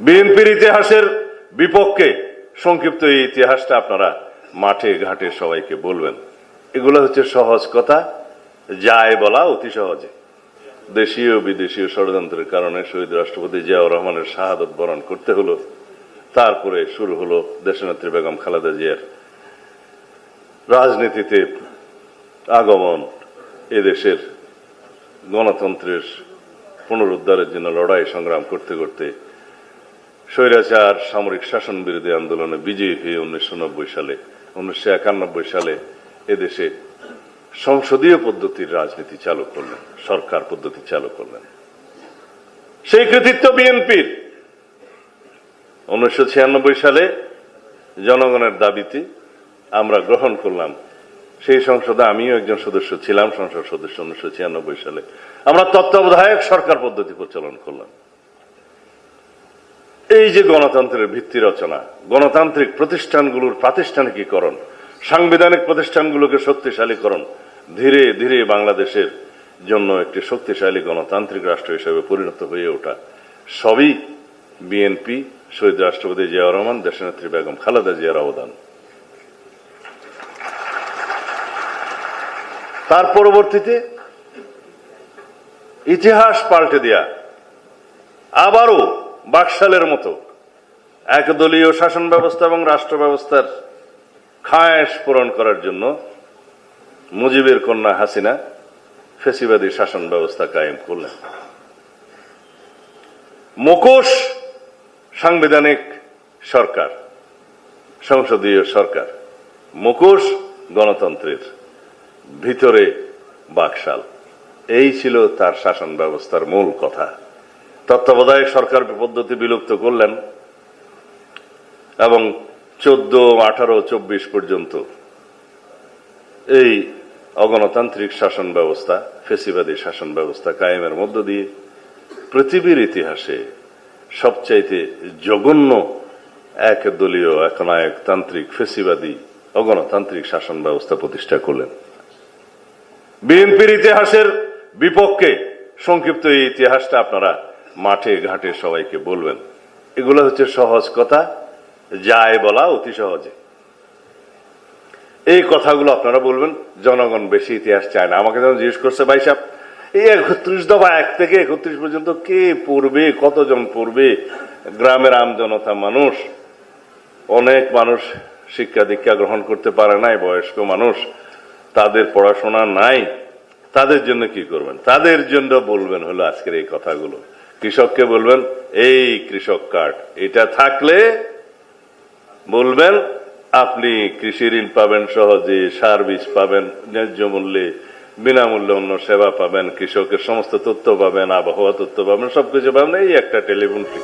বিএনপির ইতিহাসের বিপক্ষে সংক্ষিপ্ত এই ইতিহাসটা আপনারা মাঠে ঘাটে সবাইকে বলবেন। এগুলো হচ্ছে সহজ কথা, যায় বলা অতি সহজে। দেশীয় বিদেশীয় ষড়যন্ত্রের কারণে শহীদ রাষ্ট্রপতি জিয়াউর রহমানের শাহাদত বরণ করতে হলো। তারপরে শুরু হলো দেশনেত্রী বেগম খালেদা জিয়ার রাজনীতিতে আগমন, এদেশের গণতন্ত্রের পুনরুদ্ধারের জন্য লড়াই সংগ্রাম করতে করতে স্বৈরাচার সামরিক শাসন বিরোধী আন্দোলনে বিজয়ী হয়ে 1991 সালে এদেশে সংসদীয় পদ্ধতির রাজনীতি চালু করলেন, সরকার পদ্ধতি চালু করলেন। সেই কৃতিত্ব বিএনপির। 1996 সালে জনগণের দাবিতে আমরা গ্রহণ করলাম, সেই সংসদে আমিও একজন সদস্য ছিলাম, সংসদ সদস্য। 1996 সালে আমরা তত্ত্বাবধায়ক সরকার পদ্ধতি প্রচলন করলাম। এই যে গণতন্ত্রের ভিত্তি রচনা, গণতান্ত্রিক প্রতিষ্ঠানগুলোর প্রাতিষ্ঠানিকীকরণ, সাংবিধানিক প্রতিষ্ঠানগুলোকে শক্তিশালীকরণ, ধীরে ধীরে বাংলাদেশের জন্য একটি শক্তিশালী গণতান্ত্রিক রাষ্ট্র হিসেবে পরিণত হয়ে ওঠা, সবই বিএনপি, শহীদ রাষ্ট্রপতি জিয়াউর রহমান, দেশনেত্রী বেগম খালেদা জিয়ার অবদান। তার পরবর্তীতে ইতিহাস পাল্টে দেয়া, আবারও বাকশালের মতো একদলীয় শাসন ব্যবস্থা এবং রাষ্ট্র ব্যবস্থার খায়েশ পূরণ করার জন্য মুজিবের কন্যা হাসিনা ফ্যাসিবাদী শাসন ব্যবস্থা কায়েম করলেন। মুখোশ সাংবিধানিক সরকার, সংসদীয় সরকার, মুখোশ গণতন্ত্রের, ভিতরে বাকশাল। এই ছিল তার শাসন ব্যবস্থার মূল কথা। তত্ত্বাবধায়ক সরকার পদ্ধতি বিলুপ্ত করলেন এবং 14, 18, 24 পর্যন্ত এই অগণতান্ত্রিক শাসন ব্যবস্থা, ফ্যাসিবাদী শাসন ব্যবস্থা কায়েমের মধ্য দিয়ে পৃথিবীর ইতিহাসে সবচাইতে জঘন্য একদলীয় একনায়কতান্ত্রিক ফ্যাসিবাদী অগণতান্ত্রিক শাসন ব্যবস্থা প্রতিষ্ঠা করলেন। বিএনপির ইতিহাসের বিপক্ষে সংক্ষিপ্ত এই ইতিহাসটা আপনারা মাঠে ঘাটে সবাইকে বলবেন। এগুলো হচ্ছে সহজ কথা, যায় বলা অতি সহজে। এই কথাগুলো আপনারা বলবেন। জনগণ বেশি ইতিহাস চায় না। আমাকে যখন জিজ্ঞেস করছে, ভাই সাহেব এই 31 দফা 1 থেকে 31 পর্যন্ত কে পড়বে, কতজন পড়বে? গ্রামের আমজনতা মানুষ, অনেক মানুষ শিক্ষা দীক্ষা গ্রহণ করতে পারে নাই, বয়স্ক মানুষ, তাদের পড়াশোনা নাই, তাদের জন্য কি করবেন? তাদের জন্য বলবেন হলো আজকের এই কথাগুলো। কৃষককে বলবেন এই কৃষক কার্ড, এটা থাকলে বলবেন আপনি কৃষি ঋণ পাবেন, সহজে সার বীজ পাবেন, ন্যায্য মূল্যে বিনামূল্যে অন্য সেবা পাবেন, কৃষকের সমস্ত তথ্য পাবেন, আবহাওয়া তথ্য পাবেন, সবকিছু পাবেন, এই একটা টেলিফোন ফ্রি।